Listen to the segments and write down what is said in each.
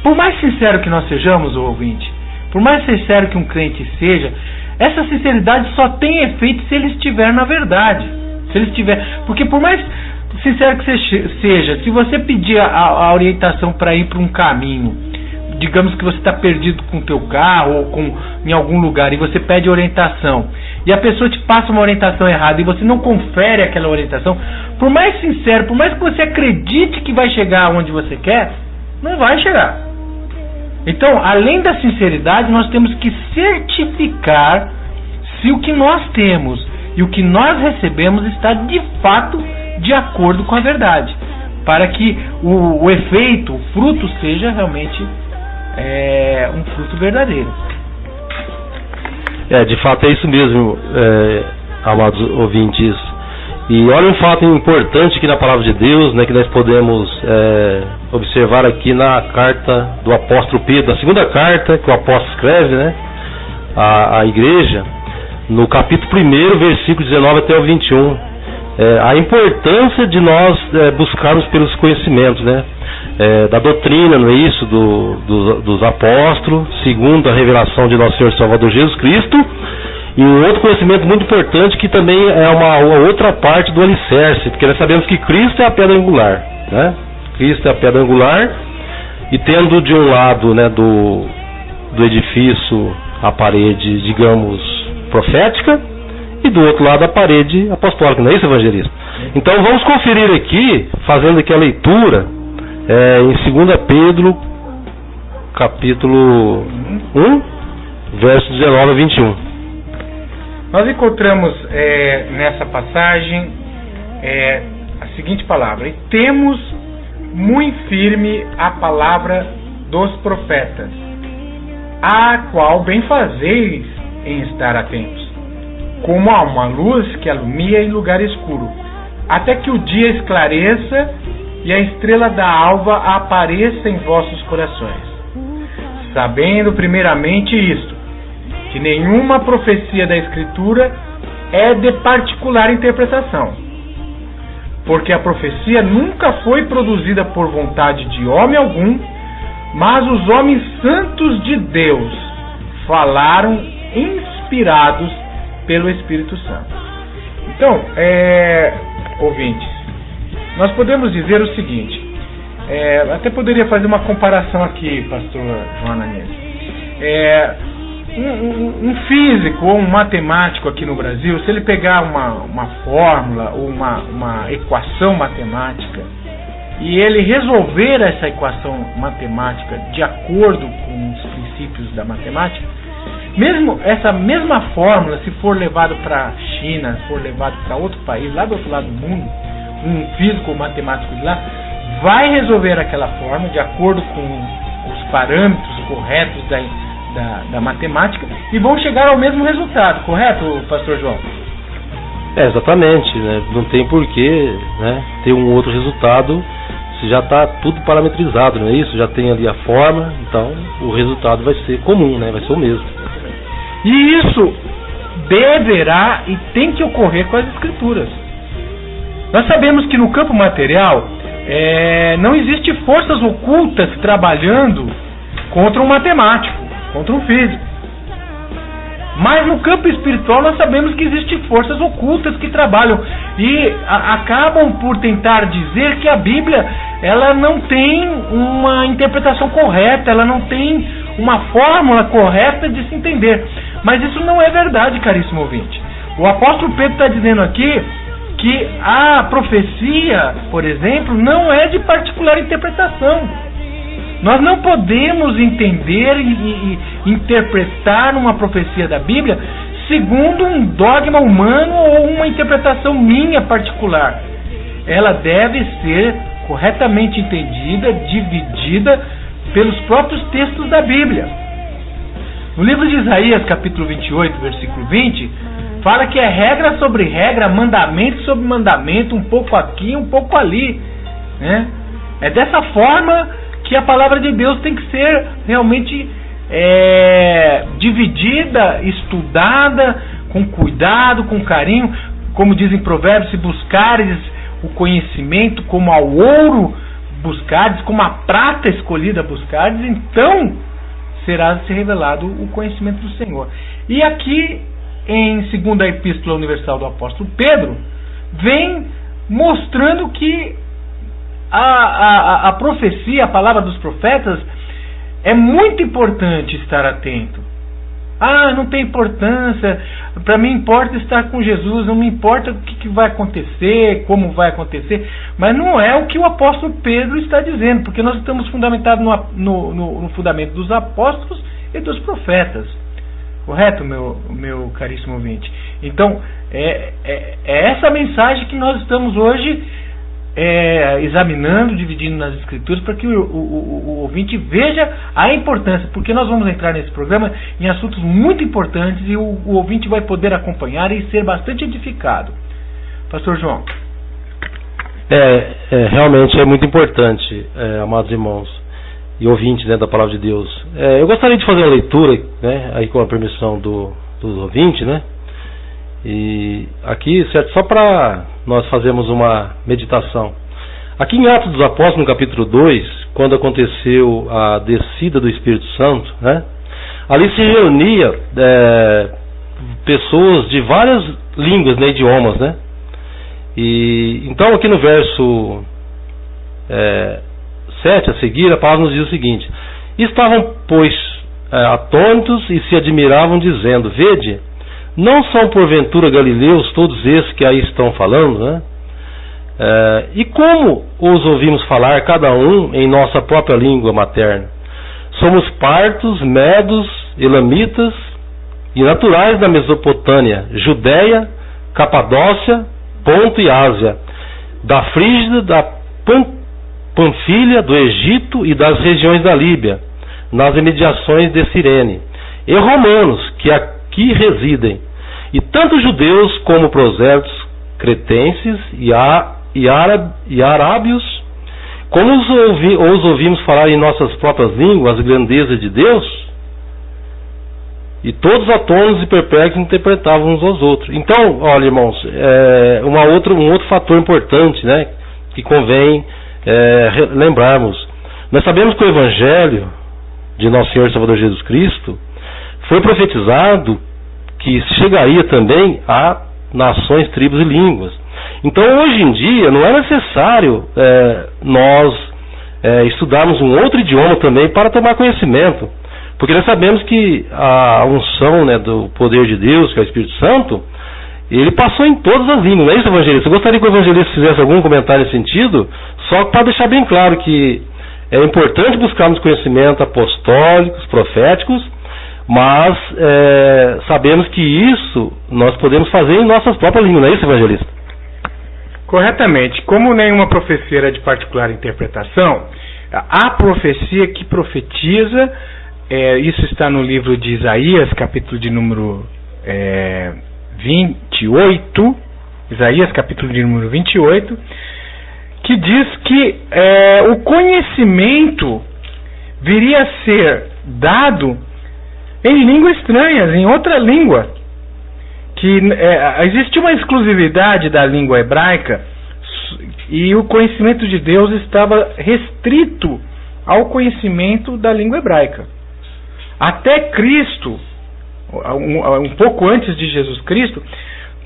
por mais sincero que nós sejamos, ouvinte, por mais sincero que um crente seja, essa sinceridade só tem efeito se ele estiver na verdade. Se ele estiver, porque por mais sincero que seja, se você pedir a orientação para ir para um caminho, digamos que você está perdido com o teu carro ou em algum lugar e você pede orientação e a pessoa te passa uma orientação errada e você não confere aquela orientação, por mais sincero, por mais que você acredite que vai chegar onde você quer, não vai chegar. Então, além da sinceridade, nós temos que certificar se o que nós temos e o que nós recebemos está de fato de acordo com a verdade, para que o efeito, o fruto seja realmente um fruto verdadeiro. De fato é isso mesmo, amados ouvintes. E olha um fato importante aqui na palavra de Deus, né, que nós podemos observar aqui na carta do apóstolo Pedro, a segunda carta que o apóstolo escreve, né, à igreja, no capítulo 1, versículo 19 até o 21. A importância de nós buscarmos pelos conhecimentos, né, da doutrina, não é isso, dos apóstolos, segundo a revelação de nosso Senhor Salvador Jesus Cristo. E um outro conhecimento muito importante, que também é uma outra parte do alicerce, porque nós sabemos que Cristo é a pedra angular, né? Cristo é a pedra angular, e tendo de um lado, né, do edifício a parede, digamos, profética, e do outro lado a parede apostólica, não é isso, evangelista? Então vamos conferir aqui, fazendo aqui a leitura, em 2 Pedro, capítulo 1, versos 19 a 21. Nós encontramos nessa passagem a seguinte palavra: e temos muito firme a palavra dos profetas, a qual bem fazeis em estar atentos, como a uma luz que alumia em lugar escuro, até que o dia esclareça e a estrela da alva apareça em vossos corações, sabendo primeiramente isto, que nenhuma profecia da Escritura é de particular interpretação, porque a profecia nunca foi produzida por vontade de homem algum, mas os homens santos de Deus falaram inspirados pelo Espírito Santo. Então, ouvintes, nós podemos dizer o seguinte, até poderia fazer uma comparação aqui, pastor João Ananias. Um físico ou um matemático aqui no Brasil, se ele pegar uma fórmula ou uma equação matemática e ele resolver essa equação matemática de acordo com os princípios da matemática, mesmo essa mesma fórmula, se for levado para a China, se for levado para outro país, lá do outro lado do mundo, um físico ou matemático de lá vai resolver aquela fórmula de acordo com os parâmetros corretos da matemática e vão chegar ao mesmo resultado, correto, pastor João? Exatamente, né? Não tem porquê, né, ter um outro resultado se já está tudo parametrizado, não é isso? Já tem ali a forma, então o resultado vai ser comum, né? Vai ser o mesmo. E isso deverá e tem que ocorrer com as Escrituras. Nós sabemos que no campo material não existe forças ocultas trabalhando contra um matemático, contra um físico. Mas no campo espiritual nós sabemos que existem forças ocultas que trabalham e acabam por tentar dizer que a Bíblia ela não tem uma interpretação correta, ela não tem uma fórmula correta de se entender. Mas isso não é verdade, caríssimo ouvinte. O apóstolo Pedro está dizendo aqui que a profecia, por exemplo, não é de particular interpretação. Nós não podemos entender e interpretar uma profecia da Bíblia segundo um dogma humano ou uma interpretação minha particular. Ela deve ser corretamente entendida, dividida pelos próprios textos da Bíblia. No livro de Isaías, capítulo 28, versículo 20, fala que é regra sobre regra, mandamento sobre mandamento, um pouco aqui, um pouco ali, né? É dessa forma que a palavra de Deus tem que ser realmente dividida, estudada, com cuidado, com carinho. Como dizem Provérbios, se buscares o conhecimento como ao ouro buscardes, como a prata escolhida buscardes, então será se revelado o conhecimento do Senhor. E aqui, em 2ª Epístola Universal do Apóstolo Pedro, vem mostrando que a profecia, a palavra dos profetas, é muito importante estar atento. Não tem importância, para mim importa estar com Jesus, não me importa o que vai acontecer, como vai acontecer, mas não é o que o apóstolo Pedro está dizendo, porque nós estamos fundamentados no fundamento dos apóstolos e dos profetas. Correto, meu caríssimo ouvinte? Então, é essa mensagem que nós estamos hoje examinando, dividindo nas escrituras, para que o ouvinte veja a importância, porque nós vamos entrar nesse programa em assuntos muito importantes e o ouvinte vai poder acompanhar e ser bastante edificado. Pastor João. Realmente é muito importante, amados irmãos e ouvintes, né, da palavra de Deus. Eu gostaria de fazer uma leitura, né, aí com a permissão do ouvinte, né? E aqui, certo, só para nós fazermos uma meditação. Aqui em Atos dos Apóstolos, no capítulo 2, quando aconteceu a descida do Espírito Santo, né, ali se reunia pessoas de várias línguas, né, idiomas, né? E então aqui no verso 7 a seguir, a palavra nos diz o seguinte: estavam, pois, atônitos e se admiravam, dizendo: vede, não são porventura galileus todos esses que aí estão falando, né? E como os ouvimos falar cada um em nossa própria língua materna? Somos partos, medos, elamitas e naturais da Mesopotâmia, Judéia, Capadócia, Ponto e Ásia, da Frígida, da Panfilha, do Egito e das regiões da Líbia, nas imediações de Cirene, e romanos que aqui residem, e tanto judeus como prosélitos, cretenses e arábios, como os ouvimos falar em nossas próprias línguas as grandezas de Deus, e todos atônitos e perplexos interpretavam uns aos outros. Então, olha, irmãos, um outro fator importante, né, que convém lembrarmos. Nós sabemos que o Evangelho de Nosso Senhor e Salvador Jesus Cristo foi profetizado que chegaria também a nações, tribos e línguas. Então, hoje em dia, não é necessário nós estudarmos um outro idioma também para tomar conhecimento, porque nós sabemos que a unção, né, do poder de Deus, que é o Espírito Santo, ele passou em todas as línguas. Não é isso, evangelista? Eu gostaria que o evangelista fizesse algum comentário nesse sentido, só para deixar bem claro que é importante buscarmos conhecimento apostólicos, proféticos, mas sabemos que isso nós podemos fazer em nossas próprias línguas. Não é isso, evangelista? Corretamente. Como nenhuma profecia era de particular interpretação, a profecia que profetiza, isso está no livro de Isaías, capítulo de número 28, Isaías, capítulo de número 28, que diz que o conhecimento viria a ser dado em línguas estranhas, em outra língua, que existe uma exclusividade da língua hebraica e o conhecimento de Deus estava restrito ao conhecimento da língua hebraica. Até Cristo, um pouco antes de Jesus Cristo,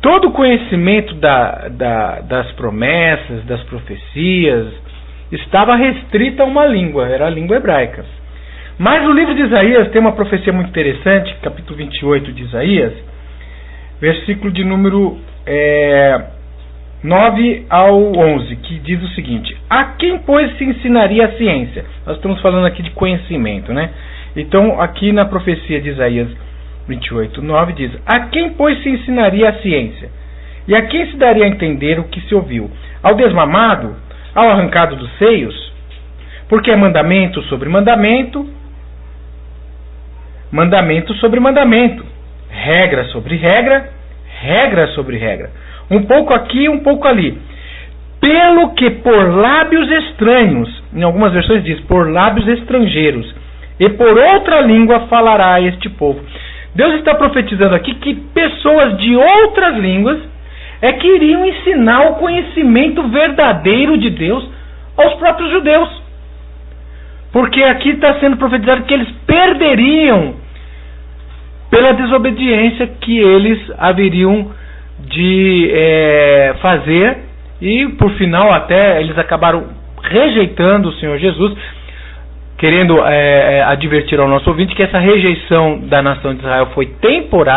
todo o conhecimento das promessas, das profecias, estava restrito a uma língua, era a língua hebraica. Mas o livro de Isaías tem uma profecia muito interessante, capítulo 28 de Isaías, versículo de número 9 ao 11, que diz o seguinte: a quem, pois, se ensinaria a ciência? Nós estamos falando aqui de conhecimento, né? Então, aqui na profecia de Isaías 28, 9 diz: a quem, pois, se ensinaria a ciência? E a quem se daria a entender o que se ouviu? Ao desmamado? Ao arrancado dos seios? Porque é mandamento sobre mandamento, mandamento sobre mandamento, regra sobre regra, regra sobre regra, um pouco aqui, um pouco ali, pelo que por lábios estranhos, em algumas versões diz, por lábios estrangeiros, e por outra língua falará este povo. Deus está profetizando aqui que pessoas de outras línguas que iriam ensinar o conhecimento verdadeiro de Deus aos próprios judeus. Porque aqui está sendo profetizado que eles perderiam pela desobediência que eles haveriam de fazer, e por final até eles acabaram rejeitando o Senhor Jesus, querendo advertir ao nosso ouvinte que essa rejeição da nação de Israel foi temporária.